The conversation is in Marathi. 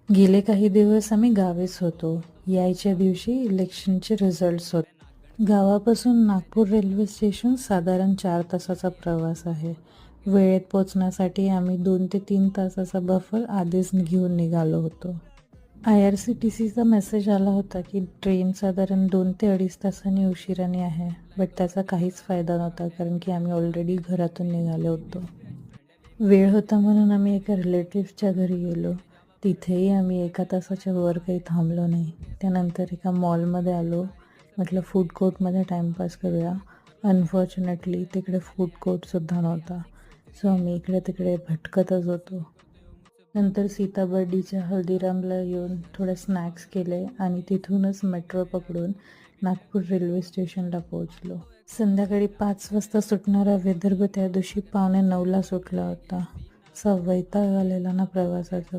गेले काही दिवस आम्ही गावीच होतो. यायच्या दिवशी इलेक्शनचे रिझल्ट्स होते. गावापासून नागपूर रेल्वे स्टेशन साधारण 4 तासाचा प्रवास आहे. वेळेत पोचण्यासाठी आम्ही 2 ते 3 तासाचा बफर आधीच घेऊन निघालो होतो. IRCTCचा मेसेज आला होता की ट्रेन साधारण 2 ते 2.5 तासांनी उशिराने आहे. बट त्याचा काहीच फायदा नव्हता, कारण की आम्ही ऑलरेडी घरातून निघालो होतो. वेळ होता म्हणून आम्ही एका रिलेटिव्हच्या घरी गेलो. तिथेही आम्ही 1 तासाच्या वर काही थांबलो नाही. त्यानंतर एका मॉलमध्ये आलो. म्हटलं फूड कोर्टमध्ये टाईमपास करूया. अनफॉर्च्युनेटली तिकडे फूड कोर्टसुद्धा नव्हता. सो आम्ही इकडे तिकडे भटकतच होतो. नंतर सीताबर्डीच्या हल्दीरामला येऊन थोडे स्नॅक्स केले आणि तिथूनच मेट्रो पकडून नागपूर रेल्वे स्टेशनला पोहोचलो. संध्याकाळी 5 वाजता सुटणारा विदर्भ त्या दिवशी 8:45ला सुटला होता. असा वैताग आलेला ना प्रवासाचा.